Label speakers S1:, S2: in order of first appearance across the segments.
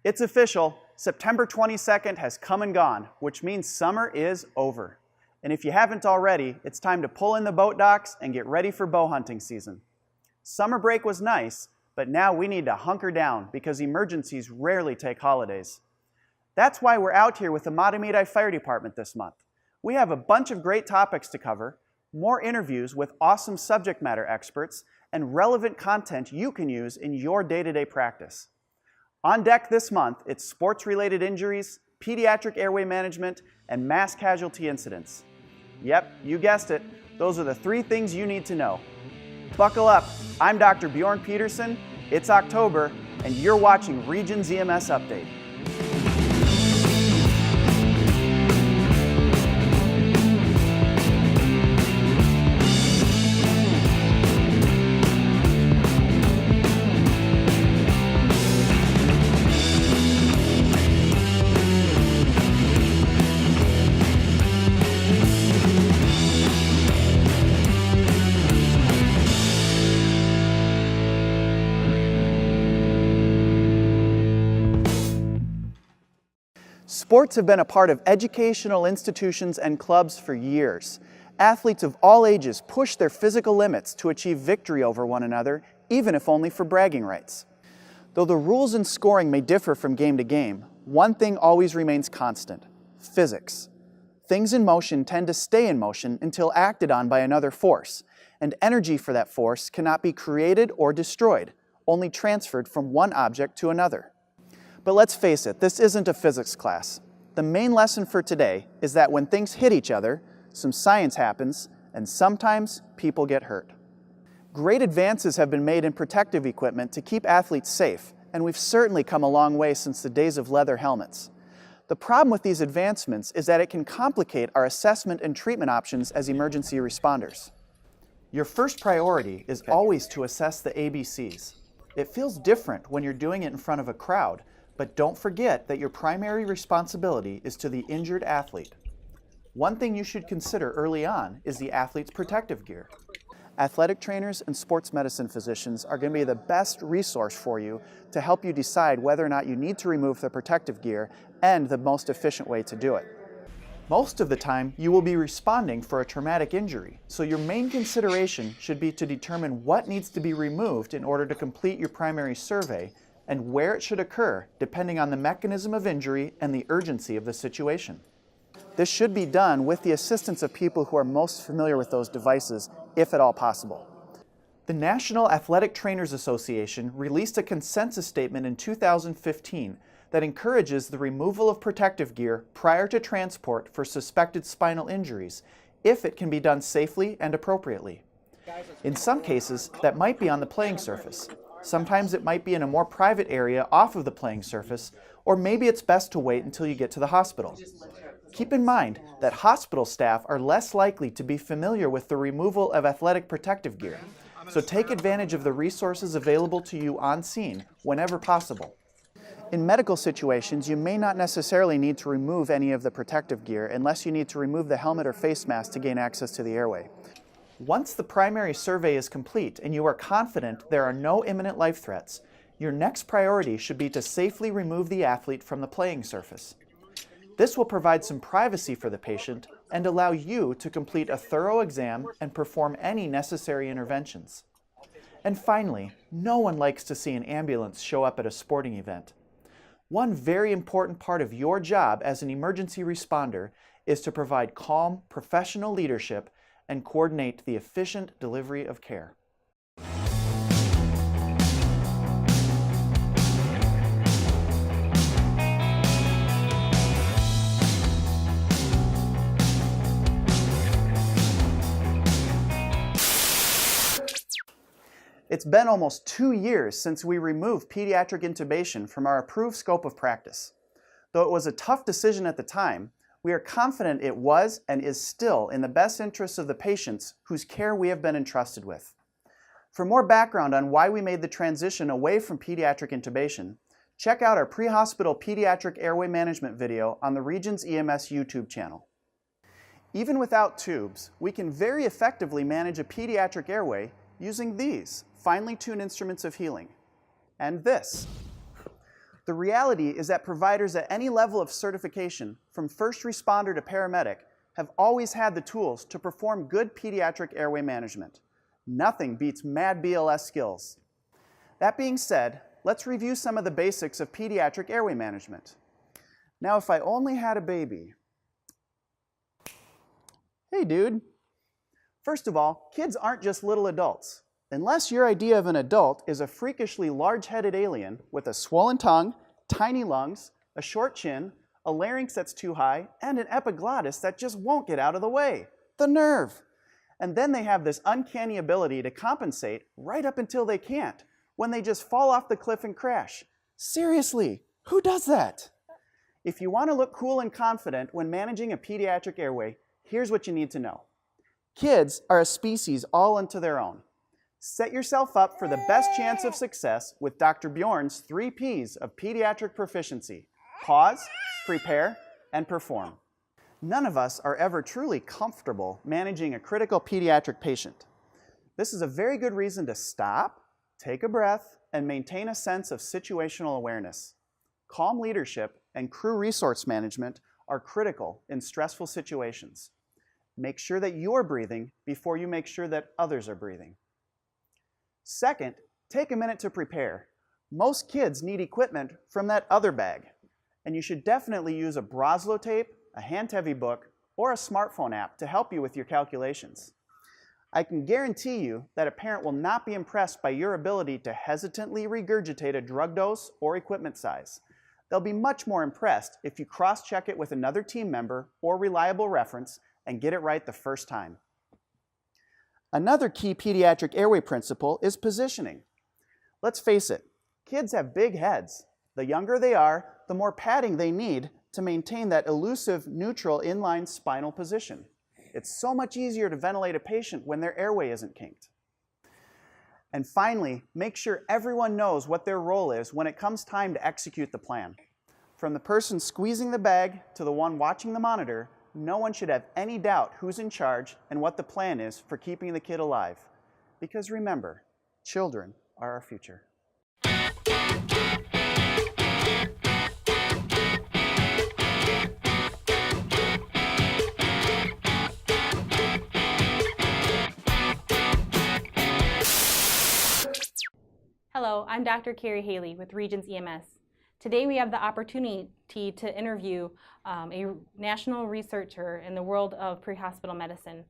S1: It's official, September 22nd has come and gone, which means summer is over. And if you haven't already, it's time to pull in the boat docks and get ready for bow hunting season. Summer break was nice, but now we need to hunker down because emergencies rarely take holidays. That's why we're out here with the Matamidi Fire Department this month. We have a bunch of great topics to cover, more interviews with awesome subject matter experts, and relevant content you can use in your day-to-day practice. On deck this month, it's sports-related injuries, pediatric airway management, and mass casualty incidents. Yep, you guessed it. Those are the 3 things you need to know. Buckle up. I'm Dr. Bjorn Peterson. It's October, and you're watching Regions EMS Update. Sports have been a part of educational institutions and clubs for years. Athletes of all ages push their physical limits to achieve victory over one another, even if only for bragging rights. Though the rules and scoring may differ from game to game, one thing always remains constant: physics. Things in motion tend to stay in motion until acted on by another force, and energy for that force cannot be created or destroyed, only transferred from one object to another. But let's face it, this isn't a physics class. The main lesson for today is that when things hit each other, some science happens, and sometimes people get hurt. Great advances have been made in protective equipment to keep athletes safe, and we've certainly come a long way since the days of leather helmets. The problem with these advancements is that it can complicate our assessment and treatment options as emergency responders. Your first priority is always to assess the ABCs. It feels different when you're doing it in front of a crowd, but don't forget that your primary responsibility is to the injured athlete. One thing you should consider early on is the athlete's protective gear. Athletic trainers and sports medicine physicians are going to be the best resource for you to help you decide whether or not you need to remove the protective gear and the most efficient way to do it. Most of the time, you will be responding for a traumatic injury, so your main consideration should be to determine what needs to be removed in order to complete your primary survey and where it should occur, depending on the mechanism of injury and the urgency of the situation. This should be done with the assistance of people who are most familiar with those devices, if at all possible. The National Athletic Trainers Association released a consensus statement in 2015 that encourages the removal of protective gear prior to transport for suspected spinal injuries, if it can be done safely and appropriately. In some cases, that might be on the playing surface. Sometimes it might be in a more private area off of the playing surface, or maybe it's best to wait until you get to the hospital. Keep in mind that hospital staff are less likely to be familiar with the removal of athletic protective gear, so take advantage of the resources available to you on scene whenever possible. In medical situations, you may not necessarily need to remove any of the protective gear unless you need to remove the helmet or face mask to gain access to the airway. Once the primary survey is complete and you are confident there are no imminent life threats, your next priority should be to safely remove the athlete from the playing surface. This will provide some privacy for the patient and allow you to complete a thorough exam and perform any necessary interventions. And finally, no one likes to see an ambulance show up at a sporting event. One very important part of your job as an emergency responder is to provide calm, professional leadership and coordinate the efficient delivery of care. It's been almost 2 years since we removed pediatric intubation from our approved scope of practice. Though it was a tough decision at the time, we are confident it was and is still in the best interests of the patients whose care we have been entrusted with. For more background on why we made the transition away from pediatric intubation, check out our pre-hospital pediatric airway management video on the Regions EMS YouTube channel. Even without tubes, we can very effectively manage a pediatric airway using these finely tuned instruments of healing, and this. The reality is that providers at any level of certification, from first responder to paramedic, have always had the tools to perform good pediatric airway management. Nothing beats MAD BLS skills. That being said, let's review some of the basics of pediatric airway management. Now, if I only had a baby. Hey, dude. First of all, kids aren't just little adults. Unless your idea of an adult is a freakishly large-headed alien with a swollen tongue, tiny lungs, a short chin, a larynx that's too high, and an epiglottis that just won't get out of the way. The nerve! And then they have this uncanny ability to compensate right up until they can't, when they just fall off the cliff and crash. Seriously, who does that? If you want to look cool and confident when managing a pediatric airway, here's what you need to know. Kids are a species all unto their own. Set yourself up for the best chance of success with Dr. Bjorn's 3 Ps of pediatric proficiency: pause, prepare, and perform. None of us are ever truly comfortable managing a critical pediatric patient. This is a very good reason to stop, take a breath, and maintain a sense of situational awareness. Calm leadership and crew resource management are critical in stressful situations. Make sure that you're breathing before you make sure that others are breathing. Second, take a minute to prepare. Most kids need equipment from that other bag, and you should definitely use a Broslo tape, a hand-heavy book, or a smartphone app to help you with your calculations. I can guarantee you that a parent will not be impressed by your ability to hesitantly regurgitate a drug dose or equipment size. They'll be much more impressed if you cross-check it with another team member or reliable reference and get it right the first time. Another key pediatric airway principle is positioning. Let's face it, kids have big heads. The younger they are, the more padding they need to maintain that elusive, neutral, inline spinal position. It's so much easier to ventilate a patient when their airway isn't kinked. And finally, make sure everyone knows what their role is when it comes time to execute the plan. From the person squeezing the bag to the one watching the monitor, no one should have any doubt who's in charge and what the plan is for keeping the kid alive. Because remember, children are our future.
S2: Hello, I'm Dr. Carrie Haley with Regions EMS. Today we have the opportunity to interview a national researcher in the world of pre-hospital medicine.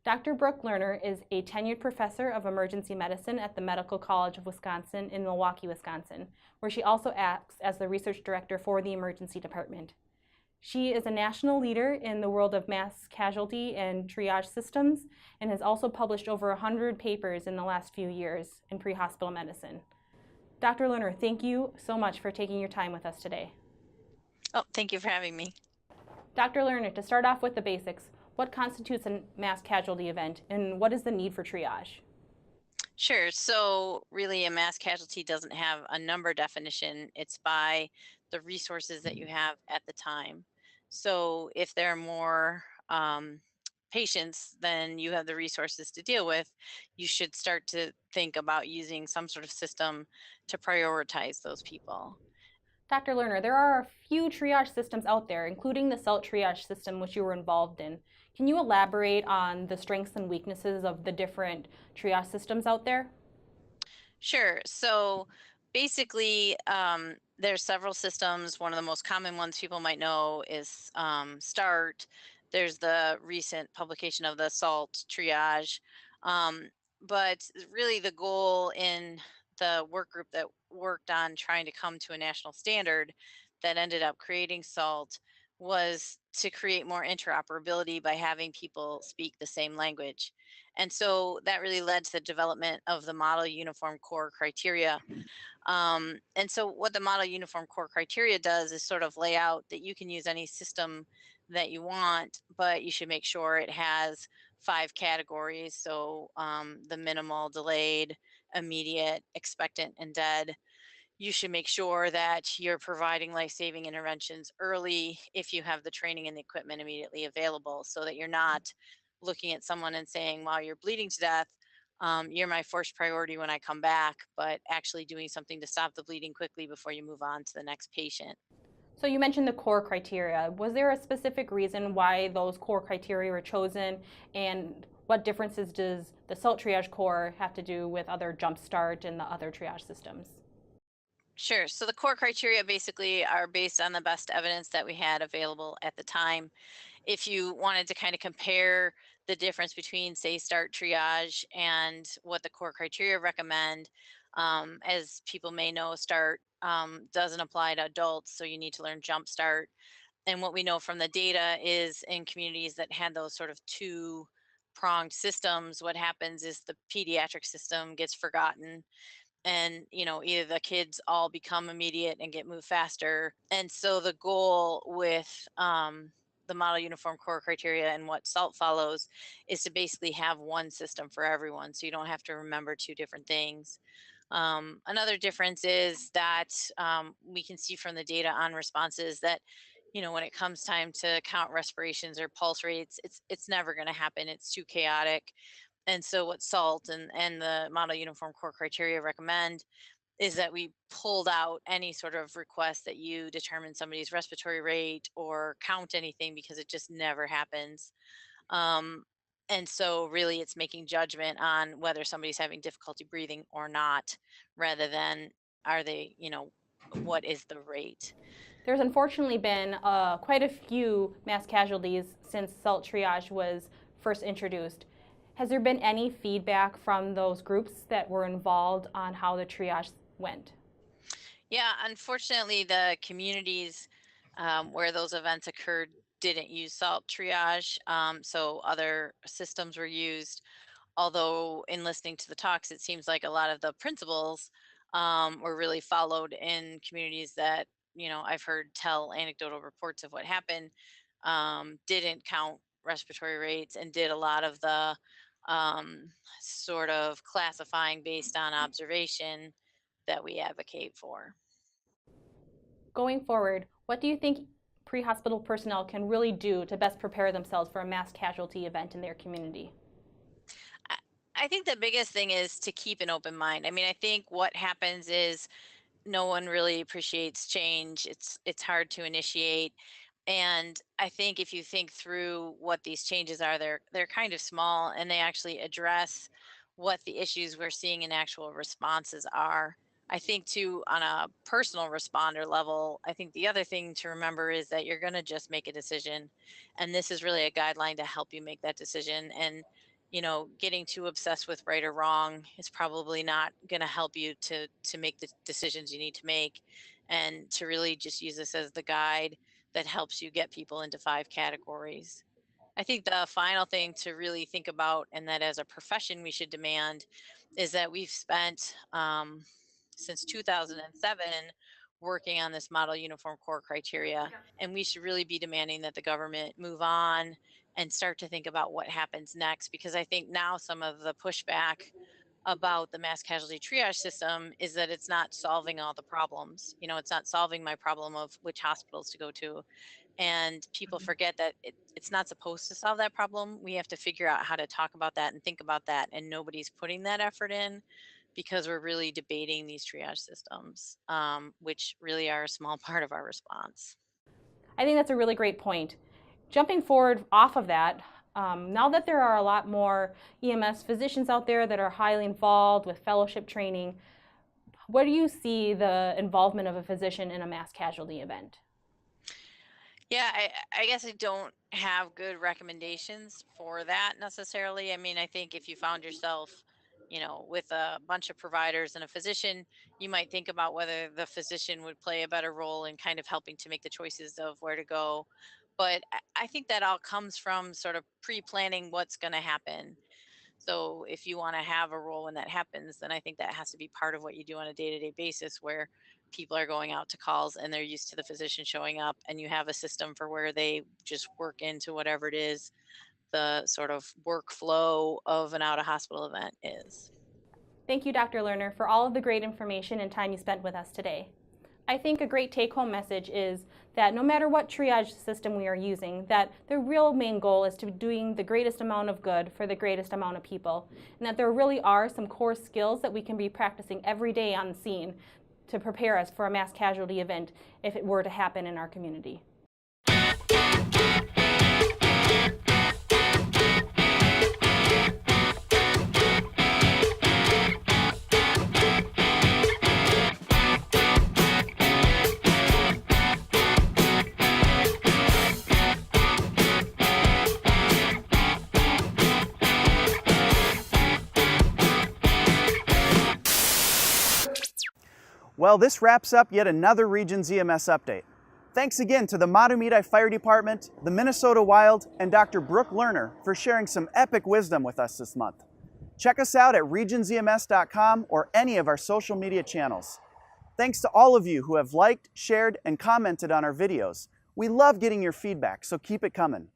S2: Dr. Brooke Lerner is a tenured professor of emergency medicine at the Medical College of Wisconsin in Milwaukee, Wisconsin, where she also acts as the research director for the emergency department. She is a national leader in the world of mass casualty and triage systems and has also published over 100 papers in the last few years in pre-hospital medicine. Dr. Lerner, thank you so much for taking your time with us today.
S3: Oh, thank you for having me.
S2: Dr. Lerner, to start off with the basics, what constitutes a mass casualty event and what is the need for triage?
S3: Sure. So really a mass casualty doesn't have a number definition. It's by the resources that you have at the time. So if there are more patients than you have the resources to deal with, you should start to think about using some sort of system to prioritize those people.
S2: Dr. Lerner, there are a few triage systems out there, including the CELT triage system, which you were involved in. Can you elaborate on the strengths and weaknesses of the different triage systems out there?
S3: Sure. So basically, there's several systems. One of the most common ones people might know is START. There's the recent publication of the SALT triage. Um, but really, the goal in the work group that worked on trying to come to a national standard that ended up creating SALT was to create more interoperability by having people speak the same language. And so that really led to the development of the model uniform core criteria. And so what the model uniform core criteria does is sort of lay out that you can use any system that you want, but you should make sure it has 5 categories. So the minimal, delayed, immediate, expectant, and dead. You should make sure that you're providing life-saving interventions early if you have the training and the equipment immediately available, so that you're not looking at someone and saying, wow, you're bleeding to death. you're my first priority when I come back, but actually doing something to stop the bleeding quickly before you move on to the next patient.
S2: So you mentioned the core criteria. Was there a specific reason why those core criteria were chosen, and what differences does the SALT triage core have to do with other Jumpstart and the other triage systems?
S3: Sure. So the core criteria basically are based on the best evidence that we had available at the time. If you wanted to kind of compare the difference between, say, start triage and what the core criteria recommend, as people may know, start doesn't apply to adults, so you need to learn jump start. And what we know from the data is in communities that had those sort of two pronged systems, what happens is the pediatric system gets forgotten, and either the kids all become immediate and get moved faster. And so the goal with the model uniform core criteria and what SALT follows is to basically have one system for everyone, so you don't have to remember two different things. Another difference is that we can see from the data on responses that when it comes time to count respirations or pulse rates, it's never going to happen. It's too chaotic. And so what SALT and the model uniform core criteria recommend is that we pulled out any sort of request that you determine somebody's respiratory rate or count anything, because it just never happens. Um, and so really it's making judgment on whether somebody's having difficulty breathing or not, rather than are they, what is the rate?
S2: There's unfortunately been quite a few mass casualties since SALT triage was first introduced. Has there been any feedback from those groups that were involved on how the triage went?
S3: Yeah, unfortunately, the communities where those events occurred didn't use SALT triage, so other systems were used. Although, in listening to the talks, it seems like a lot of the principles were really followed in communities that I've heard tell anecdotal reports of what happened. Didn't count respiratory rates and did a lot of the sort of classifying based on observation that we advocate for.
S2: Going forward, what do you think pre-hospital personnel can really do to best prepare themselves for a mass casualty event in their community?
S3: I I think the biggest thing is to keep an open mind. I mean, I think what happens is no one really appreciates change. It's hard to initiate. And I think if you think through what these changes are, they're kind of small, and they actually address what the issues we're seeing in actual responses are. I think too, on a personal responder level, I think the other thing to remember is that you're going to just make a decision, and this is really a guideline to help you make that decision. And getting too obsessed with right or wrong is probably not going to help you to make the decisions you need to make, and to really just use this as the guide that helps you get people into five categories. I think the final thing to really think about, and that as a profession we should demand, is that we've spent since 2007 working on this model uniform core criteria, and we should really be demanding that the government move on and start to think about what happens next. Because I think now some of the pushback about the mass casualty triage system is that it's not solving all the problems. It's not solving my problem of which hospitals to go to. And people forget that it's not supposed to solve that problem. We have to figure out how to talk about that and think about that. And nobody's putting that effort in, because we're really debating these triage systems, which really are a small part of our response.
S2: I think that's a really great point. Jumping forward off of that, now that there are a lot more EMS physicians out there that are highly involved with fellowship training, where do you see the involvement of a physician in a mass casualty event?
S3: Yeah, I guess I don't have good recommendations for that necessarily. I mean, I think if you found yourself, with a bunch of providers and a physician, you might think about whether the physician would play a better role in kind of helping to make the choices of where to go. But I think that all comes from sort of pre planning what's going to happen. So if you want to have a role when that happens, then I think that has to be part of what you do on a day-to-day basis, where people are going out to calls and they're used to the physician showing up, and you have a system for where they just work into whatever it is the sort of workflow of an out of hospital event is.
S2: Thank you, Dr. Lerner, for all of the great information and time you spent with us today. I think a great take-home message is that no matter what triage system we are using, that the real main goal is to doing the greatest amount of good for the greatest amount of people, and that there really are some core skills that we can be practicing every day on the scene to prepare us for a mass casualty event if it were to happen in our community.
S1: Well, this wraps up yet another Regions EMS update. Thanks again to the Matumidi Fire Department, the Minnesota Wild, and Dr. Brooke Lerner for sharing some epic wisdom with us this month. Check us out at regionsems.com or any of our social media channels. Thanks to all of you who have liked, shared, and commented on our videos. We love getting your feedback, so keep it coming.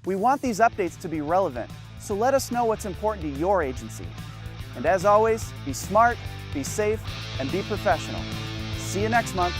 S1: We want these updates to be relevant, so let us know what's important to your agency. And as always, be smart, be safe, and be professional. See you next month.